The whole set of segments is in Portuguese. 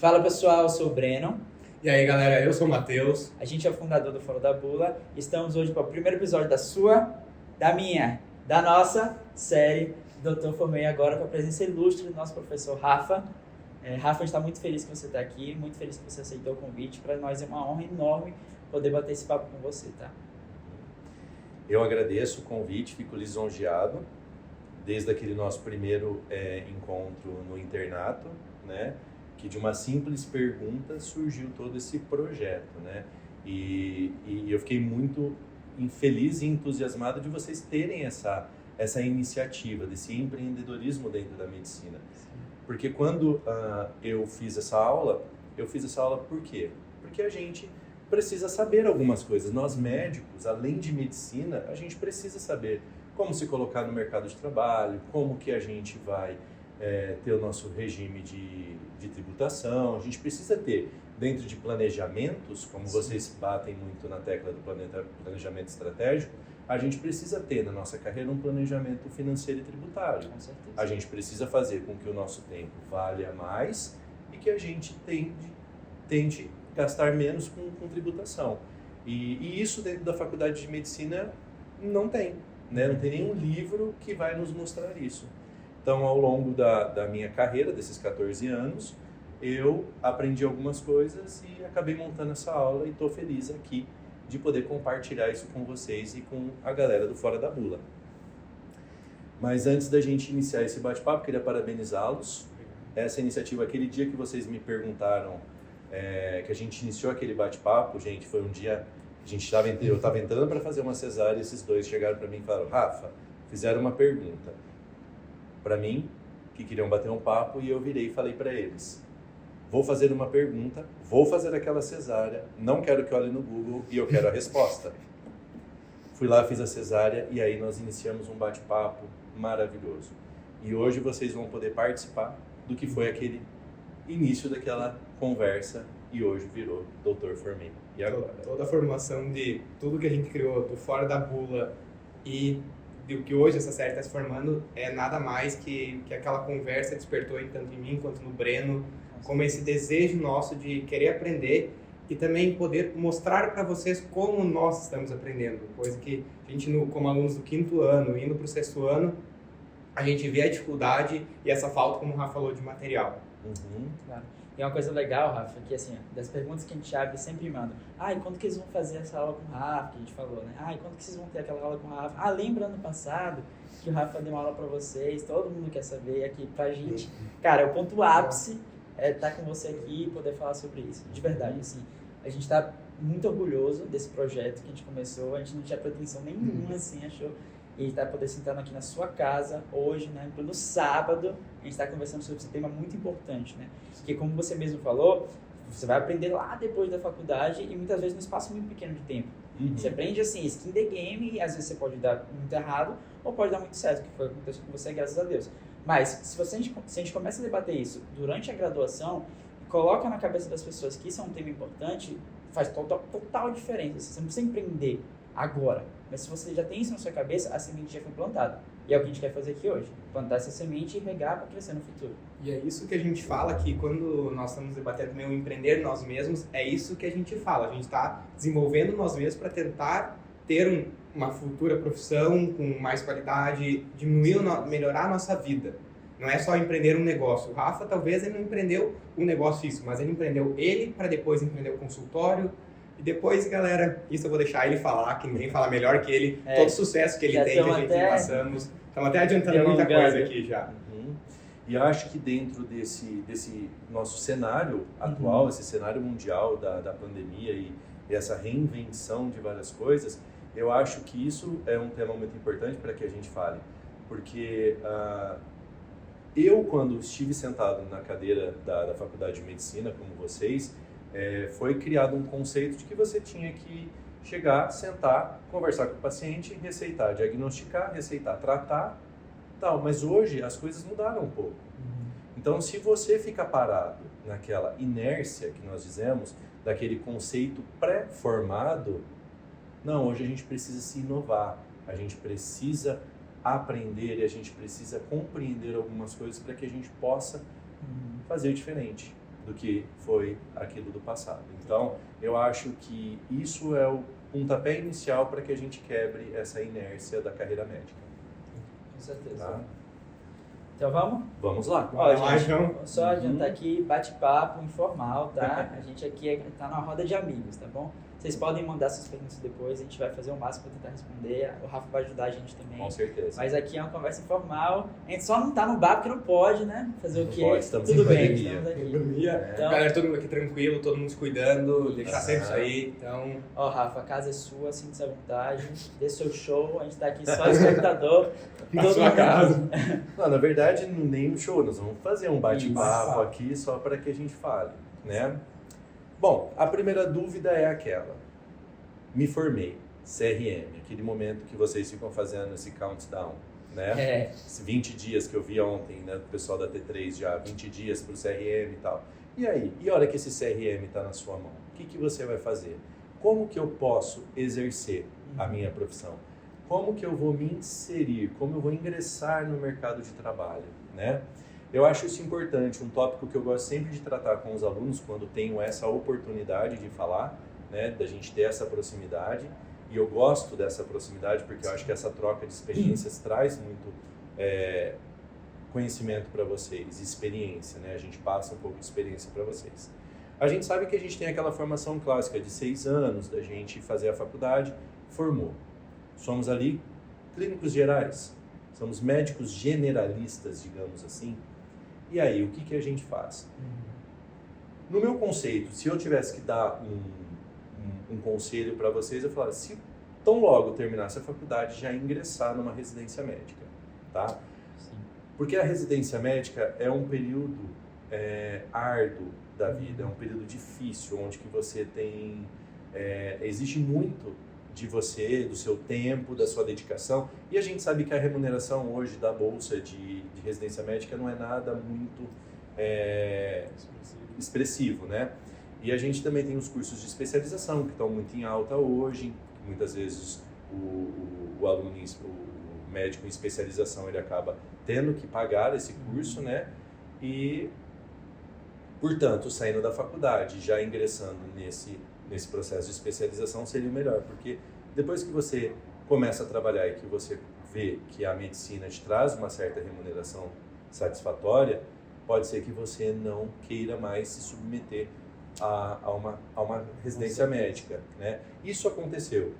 Fala pessoal, eu sou o Breno. E aí galera, eu sou o Matheus. A gente é o fundador do Fora da Bula. Estamos hoje para o primeiro episódio da nossa série Doutor Formei Agora, com a presença ilustre do nosso professor Rafa. Rafa, a gente está muito feliz que você está aqui, muito feliz que você aceitou o convite. Para nós é uma honra enorme poder bater esse papo com você, tá? Eu agradeço o convite, fico lisonjeado, desde aquele nosso primeiro encontro no internato, né? Que de uma simples pergunta surgiu todo esse projeto, né? E eu fiquei muito feliz e entusiasmado de vocês terem essa iniciativa, desse empreendedorismo dentro da medicina. Porque quando eu fiz essa aula por quê? Porque a gente precisa saber algumas coisas. Nós médicos, além de medicina, a gente precisa saber como se colocar no mercado de trabalho, como que a gente vai ter o nosso regime de tributação. A gente precisa ter, dentro de planejamentos, como vocês batem muito na tecla do planejamento estratégico, a gente precisa ter na nossa carreira um planejamento financeiro e tributário. Com certeza. A gente precisa fazer com que o nosso tempo valha mais e que a gente tente gastar menos com tributação. E isso dentro da faculdade de medicina não tem, né? Não tem nenhum livro que vai nos mostrar isso. Então, ao longo da minha carreira, desses 14 anos, eu aprendi algumas coisas e acabei montando essa aula e estou feliz aqui de poder compartilhar isso com vocês e com a galera do Fora da Bula. Mas antes da gente iniciar esse bate-papo, queria parabenizá-los. Essa iniciativa, aquele dia que vocês me perguntaram, que a gente iniciou aquele bate-papo, gente, foi um dia, eu estava entrando para fazer uma cesárea e esses dois chegaram para mim e falaram: Rafa, fizeram uma pergunta para mim, que queriam bater um papo, e eu virei e falei para eles: vou fazer uma pergunta, vou fazer aquela cesárea, não quero que olhem no Google e eu quero a resposta. Fui lá, fiz a cesárea e aí nós iniciamos um bate-papo maravilhoso. E hoje vocês vão poder participar do que foi aquele início daquela conversa e hoje virou Doutor Formei. E agora? Toda a formação de tudo que a gente criou do Fora da Bula e do que hoje essa série está se formando é nada mais que aquela conversa despertou tanto em mim quanto no Breno, como esse desejo nosso de querer aprender e também poder mostrar para vocês como nós estamos aprendendo. Coisa que a gente, como alunos do 5º ano, indo para o 6º ano, a gente vê a dificuldade e essa falta, como o Rafa falou, de material. Claro. E uma coisa legal, Rafa, que assim, das perguntas que a gente abre sempre manda: e quando que eles vão fazer essa aula com o Rafa, que a gente falou, né? E quando que vocês vão ter aquela aula com o Rafa? Lembra ano passado que o Rafa deu uma aula pra vocês, todo mundo quer saber aqui pra gente. Cara, o ponto ápice é estar com você aqui e poder falar sobre isso. De verdade, assim, a gente tá muito orgulhoso desse projeto que a gente começou, a gente não tinha pretensão nenhuma, assim, achou. E está poder sentar aqui na sua casa hoje, né? No sábado, a gente está conversando sobre esse tema muito importante, né? Porque, como você mesmo falou, você vai aprender lá depois da faculdade e muitas vezes num espaço muito pequeno de tempo. Você aprende assim, skin the game, e às vezes você pode dar muito errado ou pode dar muito certo, que foi o que aconteceu com você, graças a Deus. Mas se a gente começa a debater isso durante a graduação e coloca na cabeça das pessoas que isso é um tema importante, faz total diferença. Você não precisa empreender agora, mas se você já tem isso na sua cabeça, a semente já foi plantada. E é o que a gente quer fazer aqui hoje, plantar essa semente e regar para crescer no futuro. E é isso que a gente fala que quando nós estamos debatendo também o empreender nós mesmos, é isso que a gente fala. A gente está desenvolvendo nós mesmos para tentar ter uma futura profissão com mais qualidade, melhorar a nossa vida. Não é só empreender um negócio. O Rafa, talvez, ele não empreendeu um negócio físico, mas ele empreendeu ele para depois empreender o consultório. E depois, galera, isso eu vou deixar ele falar, que ninguém fala melhor que ele. Todo o sucesso que ele tem, que a gente passamos. Estamos até adiantando muita coisa aqui já. E acho que dentro desse nosso cenário atual, esse cenário mundial da pandemia e essa reinvenção de várias coisas, eu acho que isso é um tema muito importante para que a gente fale. Porque eu, quando estive sentado na cadeira da Faculdade de Medicina, como vocês, foi criado um conceito de que você tinha que chegar, sentar, conversar com o paciente, receitar, diagnosticar, receitar, tratar, tal. Mas hoje as coisas mudaram um pouco. Então, se você fica parado naquela inércia que nós dizemos, daquele conceito pré-formado, não, hoje a gente precisa se inovar, a gente precisa aprender e a gente precisa compreender algumas coisas para que a gente possa fazer diferente. do que foi aquilo do passado. Então, eu acho que isso é o pontapé inicial para que a gente quebre essa inércia da carreira médica. Com certeza. Tá? Então vamos? Vamos lá. Ó, gente, vamos só adiantar aqui, bate-papo informal, tá? A gente aqui tá numa roda de amigos, tá bom? Vocês podem mandar suas perguntas depois, a gente vai fazer o máximo para tentar responder. O Rafa vai ajudar a gente também. Com certeza. Mas aqui é uma conversa informal. A gente só não tá no bar porque não pode, né? Fazer o quê? Pode, estamos Tudo em bem, pandemia. estamos aqui. Pandemia. Então, Galera, todo mundo aqui tranquilo, todo mundo se cuidando, deixar sempre isso aí. Então, ó, Rafa, a casa é sua, sinta-se à vontade, dê seu show, a gente tá aqui só espectador. na todo sua mundo- casa. Não, na verdade, nem um show, nós vamos fazer um bate-papo Isso. aqui só para que a gente fale, né? Bom, a primeira dúvida é aquela. Me formei, CRM, aquele momento que vocês ficam fazendo esse countdown, né? É, Esses 20 dias que eu vi ontem, né, do pessoal da T3 já, 20 dias para o CRM e tal. E aí? E a hora que esse CRM está na sua mão? O que você vai fazer? Como que eu posso exercer a minha profissão? Como que eu vou me inserir? Como eu vou ingressar no mercado de trabalho, né? Eu acho isso importante, um tópico que eu gosto sempre de tratar com os alunos quando tenho essa oportunidade de falar, né, da gente ter essa proximidade. E eu gosto dessa proximidade porque eu acho que essa troca de experiências traz muito conhecimento para vocês, experiência, né? A gente passa um pouco de experiência para vocês. A gente sabe que a gente tem aquela formação clássica de 6 anos, da gente fazer a faculdade, formou. Somos ali clínicos gerais, somos médicos generalistas, digamos assim. E aí, o que a gente faz? No meu conceito, se eu tivesse que dar um conselho para vocês, eu falaria, se tão logo terminasse a faculdade, já ingressar numa residência médica, tá? sim. Porque a residência médica é um período árduo da vida, é um período difícil, onde que você tem... exige muito de você, do seu tempo, da sua dedicação, e a gente sabe que a remuneração hoje da bolsa de residência médica não é nada muito expressivo, né? E a gente também tem os cursos de especialização, que estão muito em alta hoje, muitas vezes o aluno, o médico em especialização, ele acaba tendo que pagar esse curso, né? E, portanto, saindo da faculdade, já ingressando nesse processo de especialização seria o melhor, porque depois que você começa a trabalhar e que você vê que a medicina te traz uma certa remuneração satisfatória, pode ser que você não queira mais se submeter a uma residência médica, né? Isso aconteceu.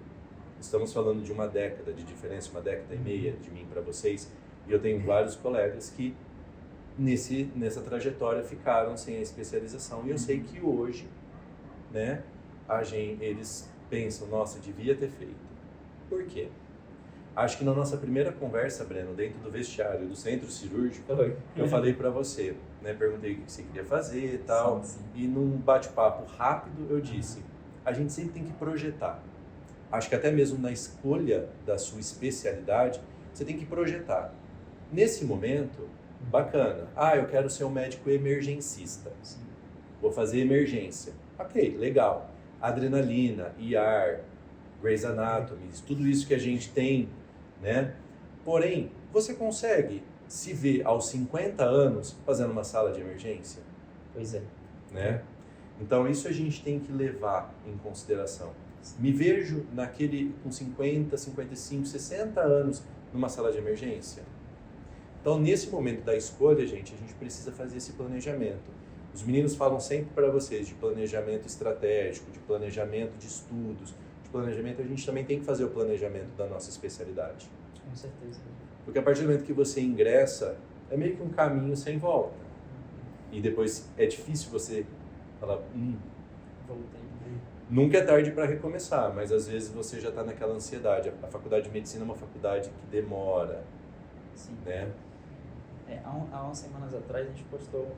Estamos falando de uma década de diferença, uma década e meia de mim para vocês, e eu tenho vários colegas que nessa trajetória ficaram sem a especialização, e eu sei que hoje, né, eles pensam, nossa, devia ter feito. Por quê? Acho que na nossa primeira conversa, Breno, dentro do vestiário do centro cirúrgico, eu falei para você, né, perguntei o que você queria fazer e tal, Sim. e num bate-papo rápido eu disse, a gente sempre tem que projetar. Acho que até mesmo na escolha da sua especialidade, você tem que projetar. Nesse momento, bacana, eu quero ser um médico emergencista, Sim. vou fazer emergência. Ok, legal. Adrenalina, ER, Grey's Anatomy, tudo isso que a gente tem, né? Porém, você consegue se ver aos 50 anos fazendo uma sala de emergência, Pois é. né? Então, isso a gente tem que levar em consideração. Me vejo com 50, 55, 60 anos numa sala de emergência. Então, nesse momento da escolha, a gente precisa fazer esse planejamento. Os meninos falam sempre para vocês de planejamento estratégico, de planejamento de estudos, de planejamento. A gente também tem que fazer o planejamento da nossa especialidade. Com certeza. Porque a partir do momento que você ingressa, é meio que um caminho sem volta. E depois é difícil você falar, Voltei. nunca é tarde para recomeçar, mas às vezes você já está naquela ansiedade. A faculdade de medicina é uma faculdade que demora, Sim. né? Há umas semanas atrás a gente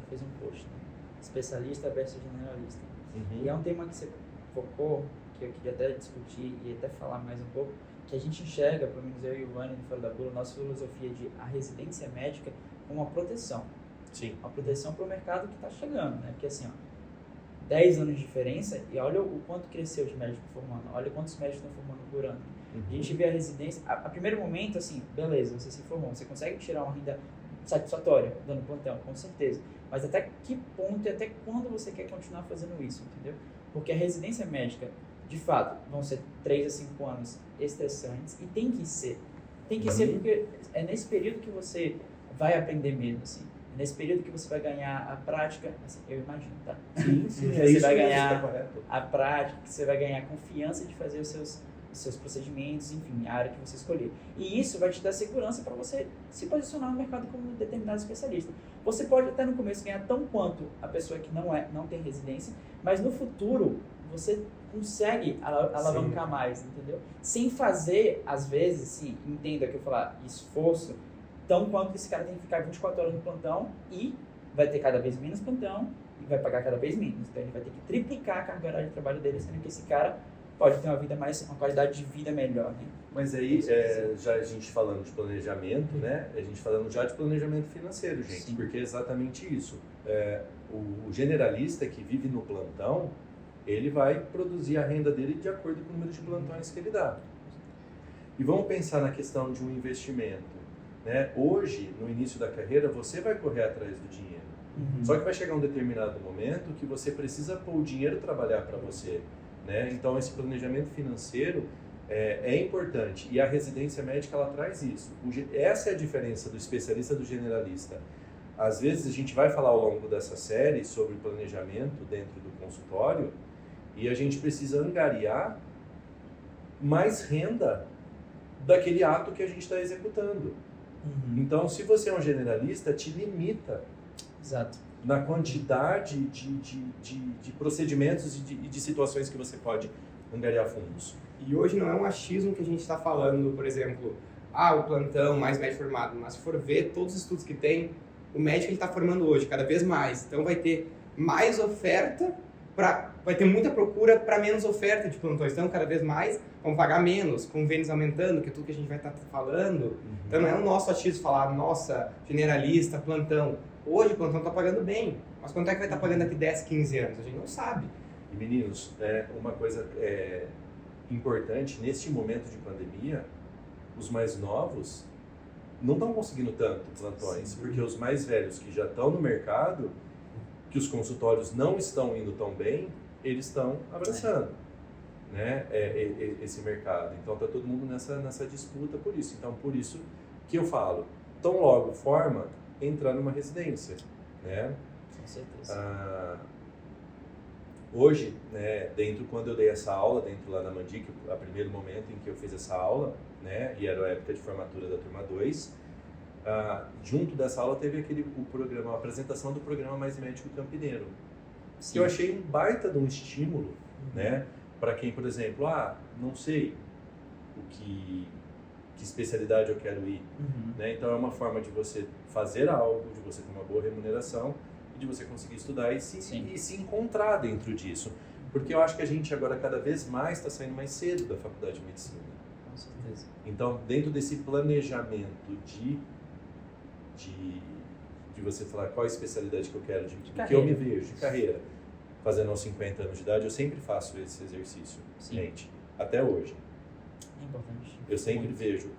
fez um post, né? Especialista versus generalista. E é um tema que você focou, que eu queria até discutir e até falar mais um pouco, que a gente enxerga, pelo menos eu e o Vani do Fora da Bula, nossa filosofia de a residência médica como uma proteção. Sim. Uma proteção para o mercado que está chegando, né? Porque assim, 10 anos de diferença e olha o quanto cresceu de médico formando, olha quantos médicos estão formando por ano. A gente vê a residência, a primeiro momento, assim, beleza, você se formou, você consegue tirar uma renda satisfatória dando plantão, com certeza. mas até que ponto e até quando você quer continuar fazendo isso, entendeu? Porque a residência médica, de fato, vão ser 3 a 5 anos estressantes e tem que ser. Tem que ser porque é nesse período que você vai aprender mesmo, assim. É nesse período que você vai ganhar a prática, assim, eu imagino, tá? Sim, Você vai ganhar tá correto. a prática, que você vai ganhar confiança de fazer os seus procedimentos, enfim, a área que você escolher. E isso vai te dar segurança para você se posicionar no mercado como um determinado especialista. Você pode até no começo ganhar tão quanto a pessoa que não tem residência, mas no futuro você consegue alavancar mais, entendeu? Sem fazer, às vezes, se entenda que eu falar esforço, tão quanto esse cara tem que ficar 24 horas no plantão e vai ter cada vez menos plantão e vai pagar cada vez menos. Então ele vai ter que triplicar a carga horária de trabalho dele, sendo que esse cara pode ter uma qualidade de vida melhor, né? Mas aí, já a gente falando de planejamento, né? A gente falando já de planejamento financeiro, gente, Sim. porque é exatamente isso. O generalista que vive no plantão, ele vai produzir a renda dele de acordo com o número de plantões que ele dá. E vamos pensar na questão de um investimento, né? Hoje, no início da carreira, você vai correr atrás do dinheiro. Só que vai chegar um determinado momento que você precisa pôr o dinheiro trabalhar para você, né? Então, esse planejamento financeiro é importante. E a residência médica, ela traz isso. Essa é a diferença do especialista do generalista. Às vezes, a gente vai falar ao longo dessa série sobre planejamento dentro do consultório e a gente precisa angariar mais renda daquele ato que a gente está executando. Então, se você é um generalista, te limita Exato. na quantidade de procedimentos e de situações que você pode angariar fundos. E hoje não é um achismo que a gente está falando, por exemplo, o plantão, mais médico formado, mas se for ver todos os estudos que tem, o médico está formando hoje, cada vez mais. Então vai ter mais oferta, vai ter muita procura para menos oferta de plantões. Então cada vez mais vão pagar menos, convênios aumentando, que é tudo que a gente vai estar falando. Então não é o nosso achismo falar, nossa, generalista, plantão. Hoje o plantão está pagando bem, mas quanto é que vai estar pagando daqui 10, 15 anos? A gente não sabe. E meninos, uma coisa importante, neste momento de pandemia, os mais novos não estão conseguindo tanto plantões, Sim. porque os mais velhos que já estão no mercado, que os consultórios não estão indo tão bem, eles estão abraçando, né, esse mercado. Então está todo mundo nessa disputa por isso. Então por isso que eu falo, tão logo forma, entrar numa residência, né? Com certeza. Hoje, né, quando eu dei essa aula, dentro lá na Mandic, o primeiro momento em que eu fiz essa aula, né, e era a época de formatura da turma 2, junto dessa aula teve o programa, a apresentação do programa Mais Médico Campineiro. Sim. Que eu achei um baita de um estímulo, né, para quem, por exemplo, não sei que especialidade eu quero ir, né? Então é uma forma de você fazer algo, de você ter uma boa remuneração e de você conseguir estudar e se encontrar dentro disso. Porque eu acho que a gente agora cada vez mais está saindo mais cedo da faculdade de medicina. Com certeza. Então, dentro desse planejamento de você falar qual a especialidade que eu quero, de que eu me vejo, de carreira, fazendo aos 50 anos de idade, eu sempre faço esse exercício, gente, até hoje. É importante. Eu sempre vejo,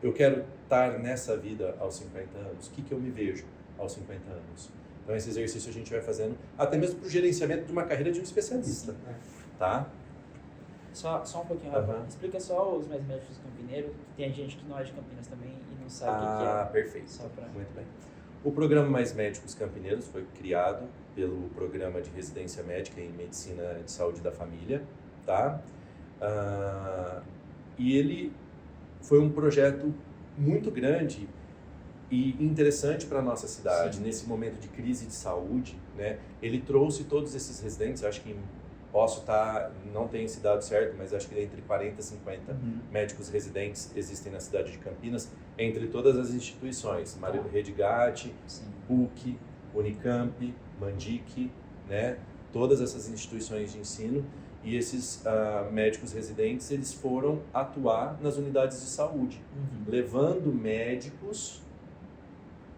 eu quero estar nessa vida aos 50 anos, o que eu me vejo aos 50 anos? Então esse exercício a gente vai fazendo, até mesmo para o gerenciamento de uma carreira de um especialista, tá? Só um pouquinho, Rafa. Explica só os mais médicos campineiros, que tem gente que não é de Campinas também e não sabe o que é. Perfeito. Só pra... Muito bem. O programa Mais Médicos Campineiros foi criado pelo Programa de Residência Médica em Medicina de Saúde da Família, tá? E ele foi um projeto muito grande e interessante para a nossa cidade, nesse momento de crise de saúde, né? Ele trouxe todos esses residentes, acho que não tenho esse dado certo, mas acho que entre 40 e 50 médicos residentes existem na cidade de Campinas, entre todas as instituições, Mário Redigatti, PUC, Unicamp, Mandic, né? Todas essas instituições de ensino. E esses médicos residentes, eles foram atuar nas unidades de saúde, levando médicos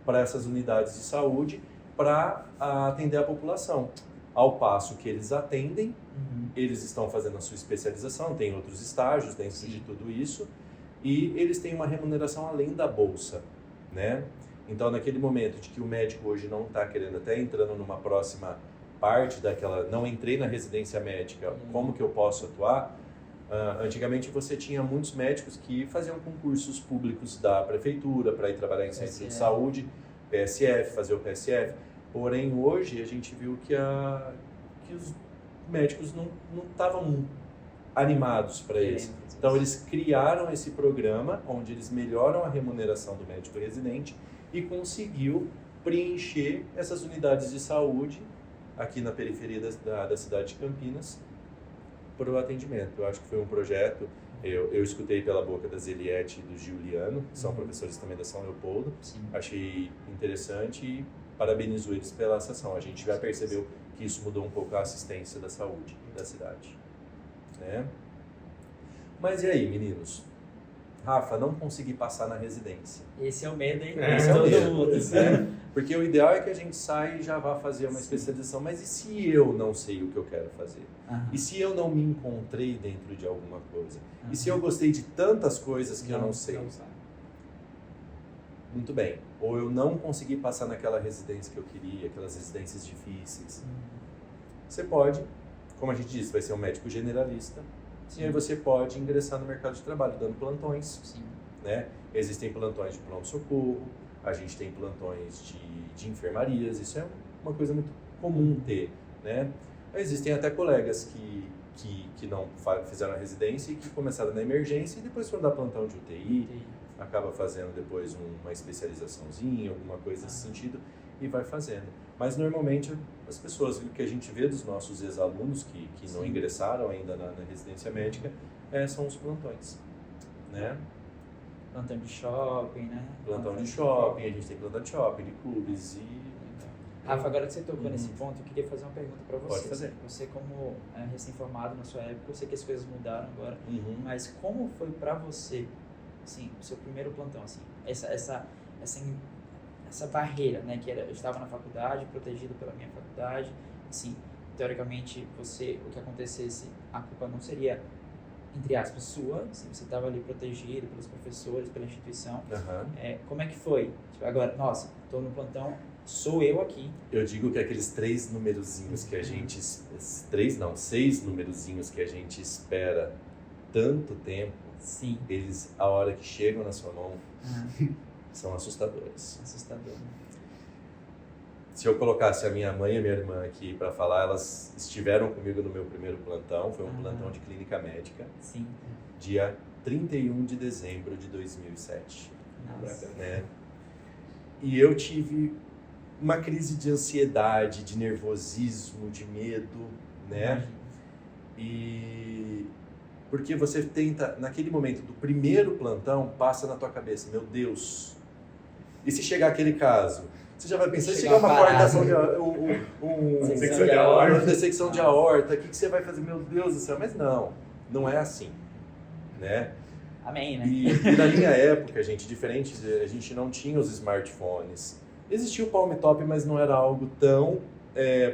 para essas unidades de saúde para atender a população. Ao passo que eles atendem, eles estão fazendo a sua especialização, tem outros estágios dentro de tudo isso, e eles têm uma remuneração além da bolsa, né? Então, naquele momento de que o médico hoje não está querendo, até entrando numa próxima parte daquela, não entrei na residência médica, como que eu posso atuar? Antigamente você tinha muitos médicos que faziam concursos públicos da prefeitura para ir trabalhar em centro de saúde, PSF, fazer o PSF. Porém, hoje a gente viu que os médicos não estavam animados para isso. Então, eles criaram esse programa onde eles melhoram a remuneração do médico residente e conseguiu preencher essas unidades de saúde aqui na periferia da cidade de Campinas para o atendimento. Eu acho que foi um projeto, eu escutei pela boca da Zeliette e do Giuliano, que são professores também da São Leopoldo. Sim. Achei interessante e parabenizo eles pela ação. A gente já percebeu que isso mudou um pouco a assistência da saúde da cidade, né? Mas e aí, meninos? Rafa, não consegui passar na residência. Esse é o medo, hein? Esse é o medo, né? Porque o ideal é que a gente saia e já vá fazer uma especialização. Mas e se eu não sei o que eu quero fazer? E se eu não me encontrei dentro de alguma coisa? E se eu gostei de tantas coisas que eu não sei? Muito bem. Ou eu não consegui passar naquela residência que eu queria, aquelas residências difíceis. Você pode, como a gente disse, vai ser um médico generalista. E aí você pode ingressar no mercado de trabalho dando plantões. Sim. Né? Existem plantões de pronto-socorro, a gente tem plantões de enfermarias, isso é uma coisa muito comum ter. Né? Existem até colegas que não fizeram a residência e que começaram na emergência e depois foram dar plantão de UTI, acaba fazendo depois uma especializaçãozinha, alguma coisa nesse sentido, e vai fazendo. Mas normalmente as pessoas, o que a gente vê dos nossos ex-alunos que não ingressaram ainda na residência médica, são os plantões, né? Plantão de shopping, né? Plantão de shopping, a gente tem plantão de shopping, de clubes e... Rafa, agora que você tocou nesse ponto, eu queria fazer uma pergunta para você. Pode fazer. Você como recém-formado na sua época, eu sei que as coisas mudaram agora, mas como foi para você, assim, o seu primeiro plantão, assim, essa barreira, né, que era, eu estava na faculdade, protegido pela minha faculdade, assim, teoricamente, o que acontecesse, a culpa não seria, entre aspas, sua, assim, você estava ali protegido pelos professores, pela instituição. Como é que foi? Tipo, agora, nossa, estou no plantão, sou eu aqui. Eu digo que aqueles 6 numerozinhos que a gente espera tanto tempo, sim, eles, a hora que chegam na sua mão, são assustadores. Assustador. Se eu colocasse a minha mãe e a minha irmã aqui para falar, elas estiveram comigo no meu primeiro plantão, foi um plantão de clínica médica. Sim. Dia 31 de dezembro de 2007. Nossa. Né? E eu tive uma crise de ansiedade, de nervosismo, de medo, né? E porque você tenta, naquele momento do primeiro plantão, passa na tua cabeça, meu Deus. E se chegar aquele caso, você já vai pensar, se chegar uma coartação dessecção de aorta, o que você vai fazer? Meu Deus do céu, mas não é assim, né? Amém, né? E na minha época, gente, diferente, a gente não tinha os smartphones. Existia o Palm Top, mas não era algo tão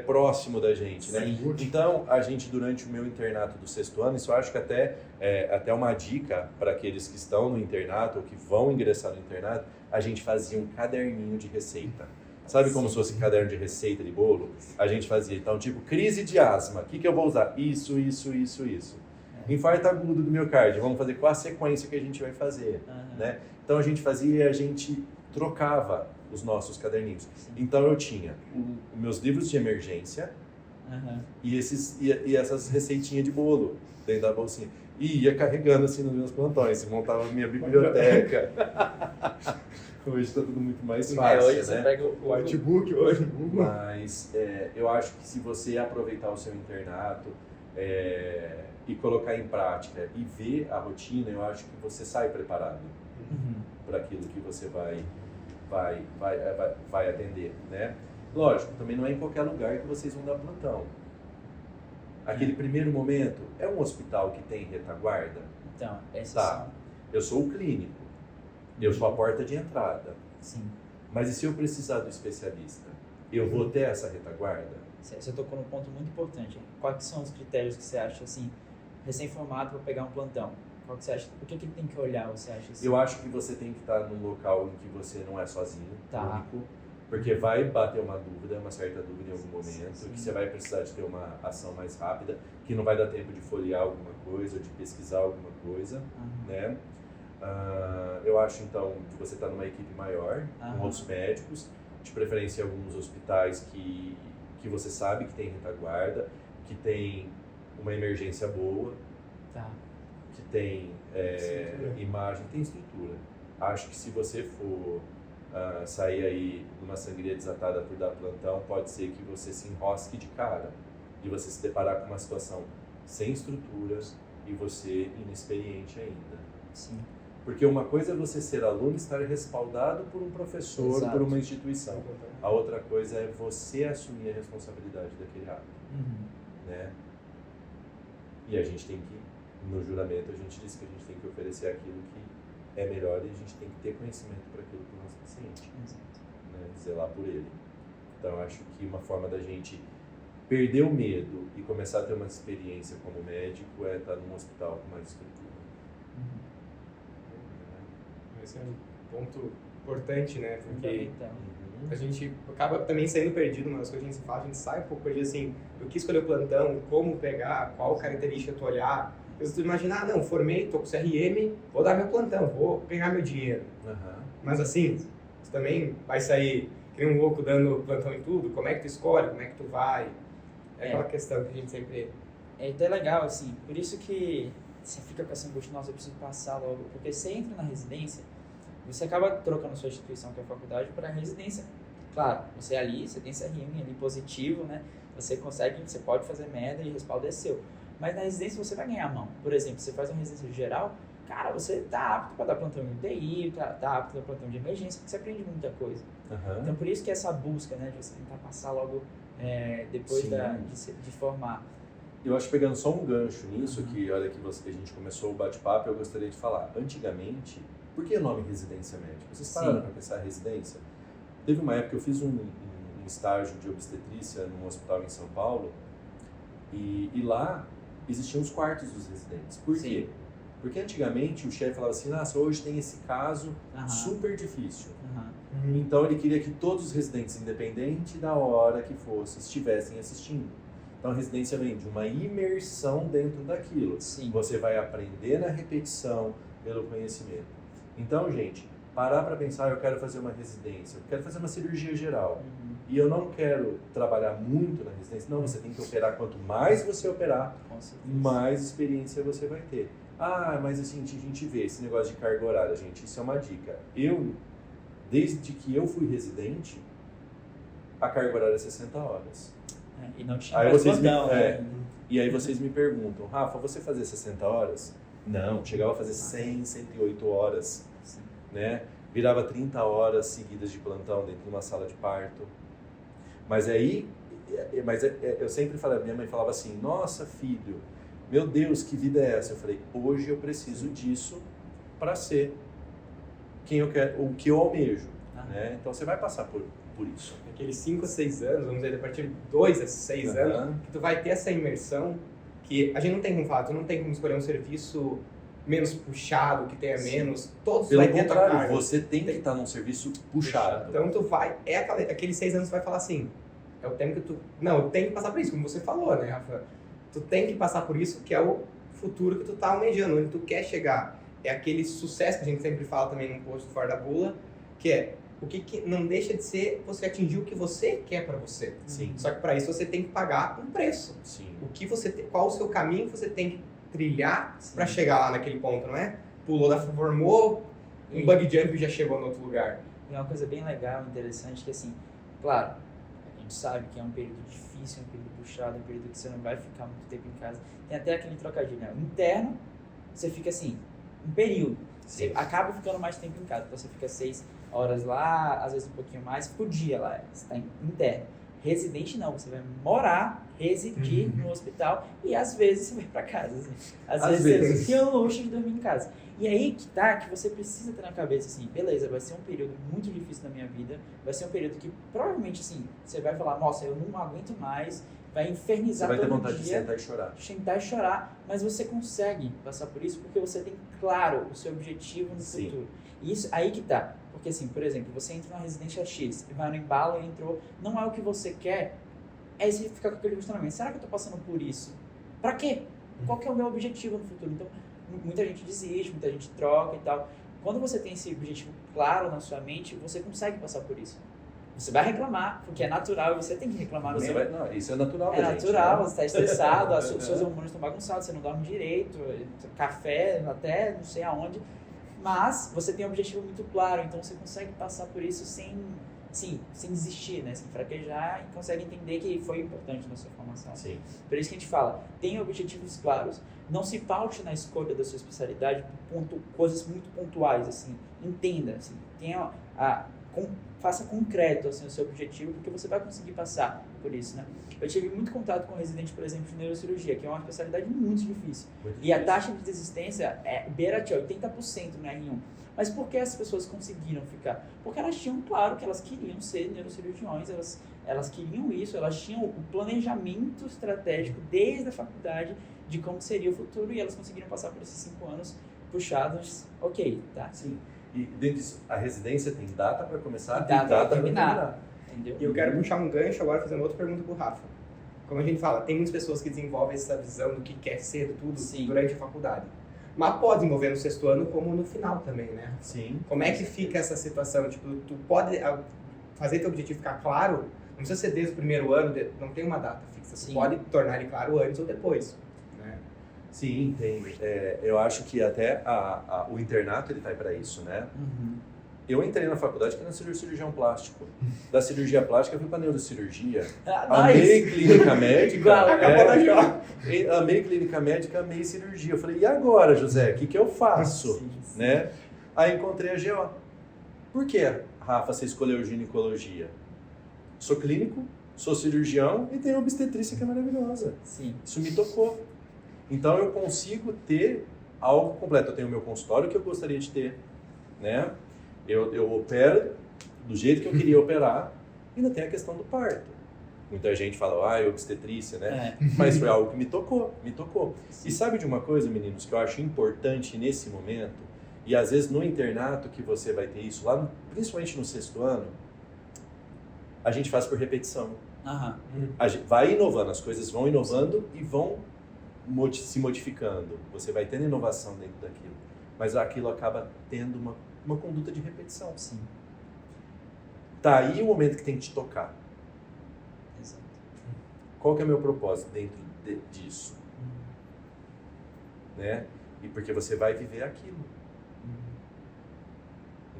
próximo da gente, né? Sim. Então, a gente, durante o meu internato do 6º ano, isso eu acho que até uma dica para aqueles que estão no internato ou que vão ingressar no internato, a gente fazia um caderninho de receita. Sabe como se fosse um caderno de receita de bolo? A gente fazia, então, tipo, crise de asma, o que eu vou usar? Isso. Infarto agudo do miocárdio, vamos fazer qual a sequência que a gente vai fazer, né? Então, a gente fazia e a gente trocava os nossos caderninhos. Sim. Então, eu tinha os meus livros de emergência e essas receitinhas de bolo dentro da bolsinha. E ia carregando assim nos meus plantões, montava a minha biblioteca. Hoje está tudo muito mais fácil, hoje né? você pega o artbook hoje. Mas eu acho que se você aproveitar o seu internato e colocar em prática e ver a rotina, eu acho que você sai preparado para aquilo que você vai atender, né? Lógico, também não é em qualquer lugar que vocês vão dar plantão. Aquele primeiro momento, é um hospital que tem retaguarda? Então, Eu sou o clínico, eu sou a porta de entrada. Sim. Mas e se eu precisar do especialista? Eu vou ter essa retaguarda? Você tocou num ponto muito importante. Quais são os critérios que você acha, assim, recém-formado para pegar um plantão? Qual que você acha? O que ele tem que olhar, você acha? Assim? Eu acho que você tem que estar num local em que você não é sozinho, Tá. único, porque vai bater uma dúvida, uma certa dúvida em algum momento, Sim. que você vai precisar de ter uma ação mais rápida, que não vai dar tempo de folhear alguma coisa, ou de pesquisar alguma coisa, né? Eu acho, então, que você está numa equipe maior, com outros médicos, de preferência em alguns hospitais que você sabe que tem retaguarda, que tem uma emergência boa, Tá. que tem imagem, tem estrutura. Acho que se você for sair aí numa sangria desatada por dar plantão, pode ser que você se enrosque de cara e você se deparar com uma situação sem estruturas e você inexperiente ainda. Sim. Porque uma coisa é você ser aluno e estar respaldado por um professor, Exato. por uma instituição. A outra coisa é você assumir a responsabilidade daquele ato, né? E a gente tem que, no juramento, a gente diz que a gente tem que oferecer aquilo que é melhor e a gente tem que ter conhecimento para aquilo para o nosso paciente, né? Zelar por ele. Então, eu acho que uma forma da gente perder o medo e começar a ter uma experiência como médico é estar num hospital com mais estrutura. Esse é um ponto importante, né? Porque Então. a gente acaba também saindo perdido nas coisas que a gente fala, a gente sai um pouco perdido assim, do que escolher o plantão, como pegar, qual característica tu olhar. Porque tu imaginar, não, formei, tô com CRM, vou dar meu plantão, vou ganhar meu dinheiro. Mas assim, tu também vai sair que nem um louco dando plantão em tudo, como é que tu escolhe, como é que tu vai? É aquela questão que a gente sempre... É até legal, assim, por isso que você fica com essa angústia, nossa, eu preciso passar logo, porque você entra na residência, você acaba trocando sua instituição, que é a faculdade, para a residência. Claro, você é ali, você tem CRM ali positivo, né? Você consegue, você pode fazer merda e o respaldo é seu. Mas na residência você vai ganhar a mão. Por exemplo, você faz uma residência geral, cara, você tá apto para dar plantão de UTI, tá apto para dar plantão de emergência, porque você aprende muita coisa. Então por isso que essa busca, né, de você tentar passar logo depois de formar. Eu acho, pegando só um gancho nisso, que olha que a gente começou o bate-papo, eu gostaria de falar. Antigamente, por que o nome residência médica? Vocês pararam para pensar residência? Teve uma época que eu fiz um estágio de obstetrícia num hospital em São Paulo e lá existiam os quartos dos residentes. Por quê? Porque antigamente o chefe falava assim, nossa, hoje tem esse caso super difícil. Então ele queria que todos os residentes, independente da hora que fosse, estivessem assistindo. Então a residência vem de uma imersão dentro daquilo. Sim. Você vai aprender na repetição, pelo conhecimento. Então, gente, parar para pensar, eu quero fazer uma residência, eu quero fazer uma cirurgia geral. E eu não quero trabalhar muito na residência. Não, você tem que operar. Quanto mais você operar, mais experiência você vai ter. Ah, mas assim, a gente vê esse negócio de carga horária, gente, isso é uma dica. Desde que eu fui residente, a carga horária é 60 horas. E não tinha Aí mais vocês plantão, E aí vocês me perguntam, Rafa, você fazia 60 horas? Não, chegava a fazer 100, 108 horas, né? Virava 30 horas seguidas de plantão dentro de uma sala de parto. Mas eu sempre falava, minha mãe falava assim, nossa filho, meu Deus, que vida é essa? Eu falei, hoje eu preciso disso para ser quem eu quero, o que eu almejo, né? Então você vai passar por isso. Aqueles 5 a 6 anos, vamos dizer, a partir de 2 a 6 anos, que tu vai ter essa imersão, que a gente não tem como falar, tu não tem como escolher um serviço menos puxado, que tenha menos, todos Pelo vai ter a tua contrário, carga. você tem que estar num serviço puxado. Então tu vai, aqueles 6 anos tu vai falar assim, é o tempo que tu... Não, eu tenho que passar por isso, como você falou, né, Rafa? Tu tem que passar por isso, que é o futuro que tu tá almejando, onde tu quer chegar. É aquele sucesso que a gente sempre fala também num post fora da bula, que é o que não deixa de ser você atingir o que você quer para você. Sim. Só que para isso você tem que pagar um preço. Sim. Qual o seu caminho que você tem que trilhar para chegar lá naquele ponto, não é? Pulou, formou, um bug jump e já chegou no outro lugar. E uma coisa bem legal, interessante, que assim, claro, a gente sabe que é um período difícil, um período puxado, um período que você não vai ficar muito tempo em casa. Tem até aquele trocadilho, né? Interno, você fica assim, um período. Você acaba ficando mais tempo em casa, então você fica 6 horas lá, às vezes um pouquinho mais por dia lá, você está interno. Residente não, você vai morar, residir no hospital e às vezes você vai para casa. Assim. Às vezes você tem o luxo de dormir em casa. E aí que você precisa ter na cabeça assim, beleza, vai ser um período muito difícil na minha vida, vai ser um período que provavelmente assim, você vai falar, nossa, eu não aguento mais, vai Você infernizar vai ter todo vontade de dia, sentar e chorar. sentar e chorar, mas você consegue passar por isso porque você tem claro o seu objetivo no Sim. futuro. E isso aí que tá. Porque assim, por exemplo, você entra numa residência X e vai no embalo e entrou, não é o que você quer, aí você fica com aquele questionamento, será que eu tô passando por isso? Pra quê? Qual que é o meu objetivo no futuro? Então, muita gente desiste, muita gente troca e tal. Quando você tem esse objetivo claro na sua mente, você consegue passar por isso. Você vai reclamar, porque é natural, e você tem que reclamar Você mesmo. vai, não, isso é natural É da gente, natural, né? você está estressado, os seus hormônios estão bagunçados, você não dorme direito, café até não sei aonde. Mas você tem um objetivo muito claro, então você consegue passar por isso sem desistir, né? Sem fraquejar e consegue entender que foi importante na sua formação. Sim. Por isso que a gente fala, tenha objetivos claros. Não se paute na escolha da sua especialidade por coisas muito pontuais, assim. Entenda, assim. Faça concreto assim, o seu objetivo, porque você vai conseguir passar por isso, né? Eu tive muito contato com residente, por exemplo, de neurocirurgia, que é uma especialidade muito difícil. E a taxa de desistência beira de 80% no R1. Mas por que as pessoas conseguiram ficar? Porque elas tinham claro que elas queriam ser neurocirurgiões, elas queriam isso, elas tinham o planejamento estratégico desde a faculdade de como seria o futuro e elas conseguiram passar por esses 5 anos puxados, ok, tá? Sim. E dentro disso, a residência tem data para começar E data pra para terminar. Entendeu? E eu quero puxar um gancho agora, fazendo outra pergunta pro Rafa. Como a gente fala, tem muitas pessoas que desenvolvem essa visão do que quer ser tudo Sim. durante a faculdade. Mas pode desenvolver no 6º ano como no final também, né? Sim. Como é que fica essa situação? Tipo, tu pode fazer teu objetivo ficar claro, não precisa ser desde o primeiro ano, não tem uma data fixa. Sim. Tu pode tornar ele claro antes ou depois, né? Sim, tem. Eu acho que até o internato ele tá aí para isso, né? Uhum. Eu entrei na faculdade que era cirurgião plástico. Da cirurgia plástica eu fui para neurocirurgia. Ah, Amei nice. clínica médica. Igual, acabou da joia. Amei clínica médica, amei cirurgia. Eu falei, e agora, José? O que eu faço? Sim. Né? Aí encontrei a GO. Por que, Rafa, você escolheu ginecologia? Sou clínico, sou cirurgião e tenho obstetrícia que é maravilhosa. Sim. Isso me tocou. Então eu consigo ter algo completo. Eu tenho o meu consultório que eu gostaria de ter, né? Eu opero do jeito que eu queria operar. Ainda tem a questão do parto. Muita gente fala, obstetrícia, né? Mas foi algo que me tocou. Sim. E sabe de uma coisa, meninos, que eu acho importante nesse momento? E às vezes no internato que você vai ter isso, lá principalmente no 6º ano, a gente faz por repetição. Aham. A gente vai inovando, as coisas vão inovando e vão se modificando. Você vai tendo inovação dentro daquilo. Mas aquilo acaba tendo uma conduta de repetição. Sim. Tá aí o momento que tem que te tocar. Exato. Qual que é o meu propósito dentro disso? Né? E porque você vai viver aquilo.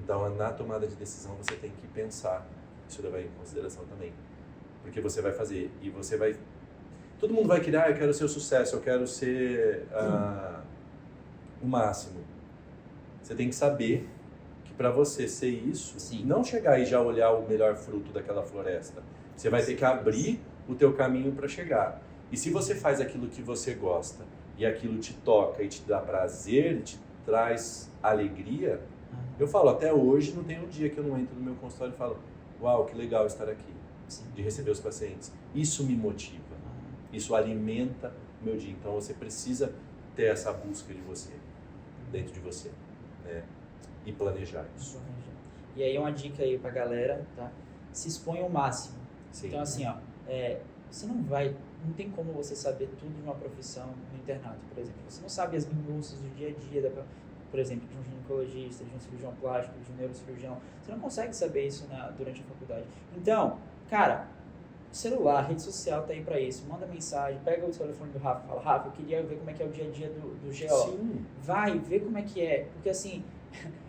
Então, na tomada de decisão, você tem que pensar, isso levar em consideração também. Porque você vai fazer, e você vai... Todo mundo vai querer, eu quero ser o sucesso, eu quero ser o máximo. Você tem que saber que para você ser isso, Sim. não chegar e já olhar o melhor fruto daquela floresta. Você vai ter que abrir o teu caminho para chegar. E se você faz aquilo que você gosta, e aquilo te toca, e te dá prazer, e te traz alegria... Eu falo, até hoje não tem um dia que eu não entro no meu consultório e falo, uau, que legal estar aqui, Sim. de receber os pacientes. Isso me motiva, isso alimenta o meu dia. Então você precisa ter essa busca de você, dentro de você, né? E planejar isso. E aí uma dica aí pra galera, tá? Se exponha ao máximo. Sim. Então assim, você não tem como você saber tudo de uma profissão no internato, por exemplo. Você não sabe as minúcias do dia a dia, por exemplo, de um ginecologista, de um cirurgião plástico, de um neurocirurgião. Você não consegue saber isso durante a faculdade. Então, cara, celular, rede social tá aí pra isso. Manda mensagem, pega o telefone do Rafa e fala, Rafa, eu queria ver como é que é o dia a dia do GO. Sim. Vai, vê como é que é. Porque assim,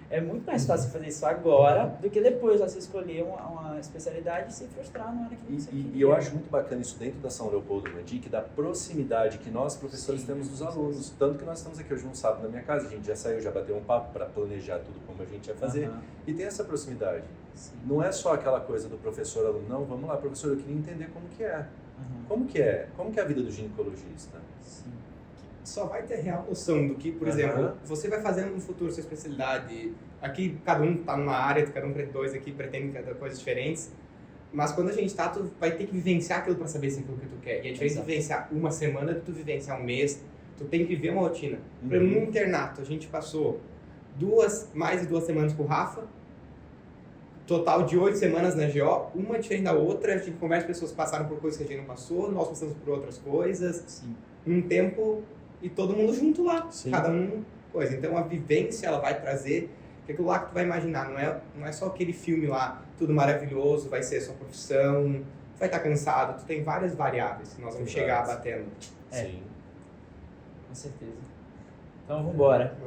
é muito mais fácil fazer isso agora do que depois você escolher uma especialidade e se frustrar na hora que você queria. E eu acho muito bacana isso dentro da São Leopoldo Medic, da proximidade que nós, professores, Sim. temos dos alunos. Tanto que nós estamos aqui hoje um sábado na minha casa, a gente já saiu, já bateu um papo para planejar tudo como a gente ia fazer. Aham. E tem essa proximidade. Sim. Não é só aquela coisa do professor-aluno, não, vamos lá, professor, eu queria entender como que é. Aham. Como que é a vida do ginecologista? Sim. Só vai ter real noção do que, por exemplo, você vai fazendo no futuro sua especialidade. Aqui, cada um está numa área, cada um dois aqui pretende coisas diferentes. Mas quando a gente tá, tu vai ter que vivenciar aquilo para saber se é aquilo que tu quer. E é diferente de Exato. vivenciar uma semana do que tu vivenciar um mês. Tu tem que viver uma rotina. Por exemplo, no internato, a gente passou mais de 2 semanas com o Rafa, total de 8 semanas na GO, uma diferente da outra, a gente conversa com pessoas que passaram por coisas que a gente não passou, nós passamos por outras coisas, Sim. num tempo, e todo mundo junto lá, Sim. cada um coisa. Então a vivência, ela vai trazer aquilo lá que tu vai imaginar, não é só aquele filme lá, tudo maravilhoso, vai ser a sua profissão, tu vai estar cansado, tu tem várias variáveis que nós vamos chegar batendo. É. Sim. Com certeza. Então, vambora.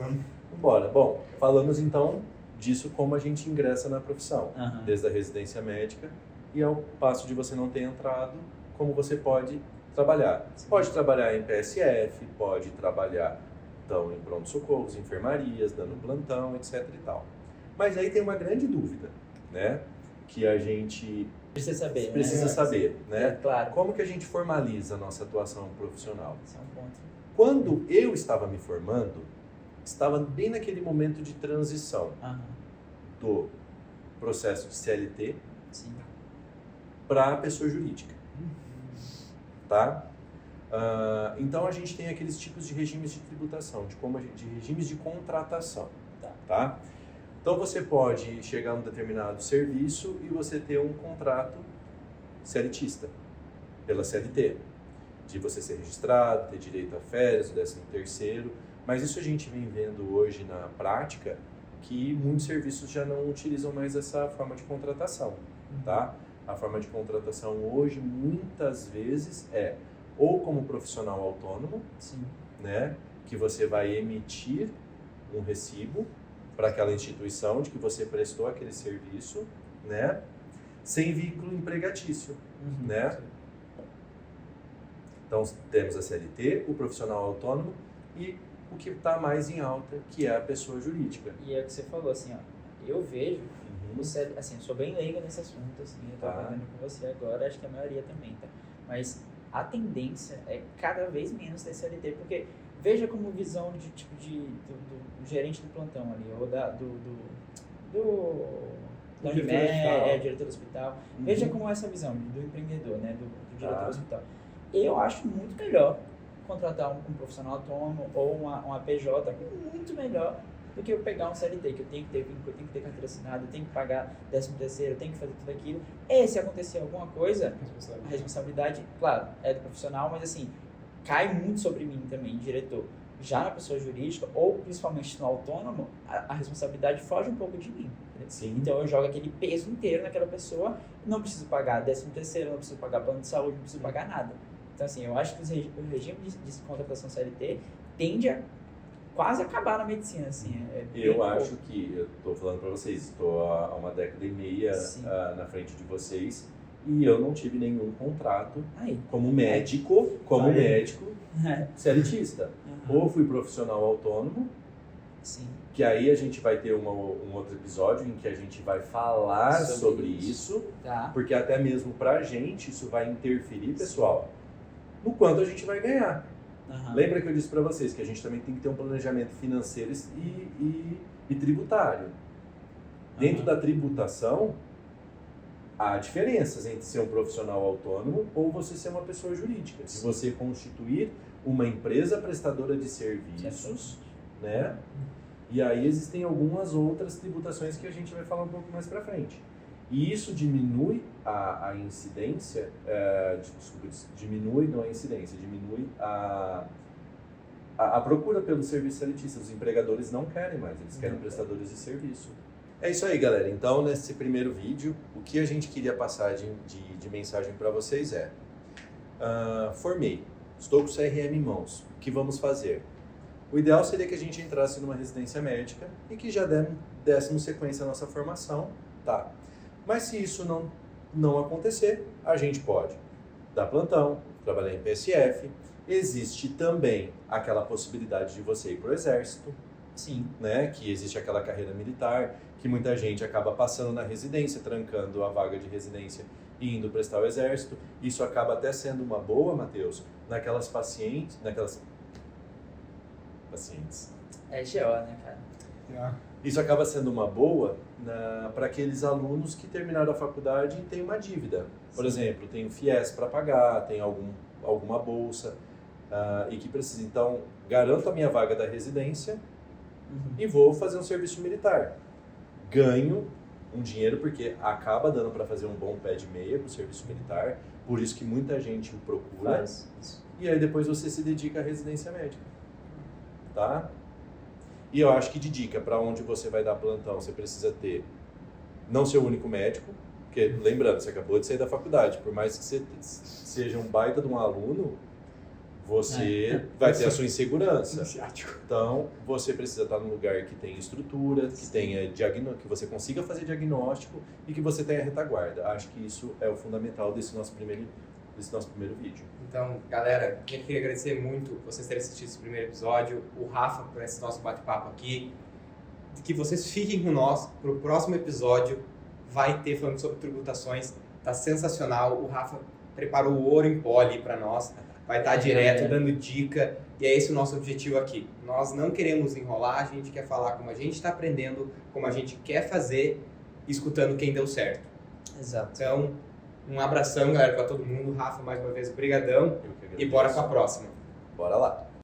Bora. Bom, falamos então disso como a gente ingressa na profissão, Aham. desde a residência médica e ao passo de você não ter entrado, como você pode trabalhar. Sim. Pode trabalhar em PSF, pode trabalhar então em pronto-socorros, enfermarias, dando plantão, etc e tal. Mas aí tem uma grande dúvida, né? Que a gente Precisa saber, né? precisa saber, É, né? claro. Como que a gente formaliza a nossa atuação profissional? Esse é um ponto. Quando eu estava me formando, estava bem naquele momento de transição Aham. do processo de CLT Sim. para a pessoa jurídica, tá? Então a gente tem aqueles tipos de regimes de tributação, de regimes de contratação, tá? Então você pode chegar a um determinado serviço e você ter um contrato CLTista pela CLT, de você ser registrado, ter direito a férias, o 13º, mas isso a gente vem vendo hoje na prática que muitos serviços já não utilizam mais essa forma de contratação, tá? A forma de contratação hoje muitas vezes é ou como profissional autônomo, Sim. né, que você vai emitir um recibo para aquela instituição de que você prestou aquele serviço, né, sem vínculo empregatício, Uhum. né? Então temos a CLT, o profissional autônomo e o que está mais em alta, que é a pessoa jurídica. E é o que você falou, assim, ó. Eu vejo, você, assim, eu sou bem leigo nesse assunto, assim, eu tô Tá. aprendendo com você agora, acho que a maioria também, tá? Mas a tendência é cada vez menos ter CLT, porque veja como visão de tipo do gerente do plantão ali, ou da Diretor do Unimed, hospital. diretor do hospital. Uhum. Veja como é essa visão do empreendedor, né, do diretor Tá. do hospital. Eu acho muito melhor contratar um profissional autônomo ou uma PJ, muito melhor do que eu pegar um CLT, que eu tenho que ter vínculo, eu tenho que ter carteira assinada, eu tenho que pagar 13º, eu tenho que fazer tudo aquilo. E se acontecer alguma coisa, a responsabilidade, claro, é do profissional, mas assim, cai muito sobre mim também, diretor. Já na pessoa jurídica, ou principalmente no autônomo, a responsabilidade foge um pouco de mim. Entendeu? Sim. Então eu jogo aquele peso inteiro naquela pessoa, não preciso pagar 13º, não preciso pagar plano de saúde, não preciso pagar nada. Então assim, eu acho que o regime de contratação CLT tende a quase acabar na medicina, assim. Eu acho que, eu estou falando para vocês, estou há uma década e meia Sim. na frente de vocês e eu não tive nenhum contrato Aí. como médico, CLTista. Aham. Ou fui profissional autônomo, Sim. que aí a gente vai ter um outro episódio em que a gente vai falar sobre isso, Tá. porque até mesmo para a gente isso vai interferir, pessoal, no quanto a gente vai ganhar. Aham. Lembra que eu disse para vocês que a gente também tem que ter um planejamento financeiro e tributário. Dentro da tributação, há diferenças entre ser um profissional autônomo ou você ser uma pessoa jurídica. Se você constituir uma empresa prestadora de serviços, né? E aí existem algumas outras tributações que a gente vai falar um pouco mais para frente. E isso diminui a incidência, diminui a procura pelo serviço CLTista. Os empregadores não querem mais, eles querem prestadores de serviço. É isso aí, galera. Então, nesse primeiro vídeo, o que a gente queria passar de mensagem para vocês é: formei, estou com o CRM em mãos, o que vamos fazer? O ideal seria que a gente entrasse numa residência médica e que já dessemos sequência à nossa formação, tá? Mas se isso não acontecer, a gente pode dar plantão, trabalhar em PSF. Existe também aquela possibilidade de você ir para o exército, Sim. né? Que existe aquela carreira militar, que muita gente acaba passando na residência, trancando a vaga de residência e indo prestar o exército. Isso acaba até sendo uma boa, Matheus, naquelas pacientes... É GO, né, cara? Isso acaba sendo uma boa para aqueles alunos que terminaram a faculdade e têm uma dívida. Por exemplo, tem o FIES para pagar, tem alguma bolsa e que precisa. Então, garanto a minha vaga da residência e vou fazer um serviço militar. Ganho um dinheiro porque acaba dando para fazer um bom pé de meia com o serviço militar, por isso que muita gente o procura. Faz isso. E aí depois você se dedica à residência médica, tá? E eu acho que de dica, para onde você vai dar plantão, você precisa ter, não ser o único médico, porque lembrando, você acabou de sair da faculdade, por mais que você seja um baita de um aluno, você vai ter a sua insegurança. Então, você precisa estar num lugar que tenha estrutura, que tenha que você consiga fazer diagnóstico e que você tenha retaguarda. Acho que isso é o fundamental desse nosso primeiro vídeo. Então, galera, eu queria agradecer muito vocês terem assistido esse primeiro episódio, o Rafa por esse nosso bate-papo aqui, que vocês fiquem com nós para o próximo episódio, vai ter falando sobre tributações, tá sensacional, o Rafa preparou o ouro em pó ali para nós, vai estar direto dando dica, e é esse o nosso objetivo aqui. Nós não queremos enrolar, a gente quer falar como a gente está aprendendo, como a gente quer fazer, escutando quem deu certo. Exato. Então, um abração, galera, para todo mundo. Rafa, mais uma vez, brigadão. E bora para a próxima. Bora lá.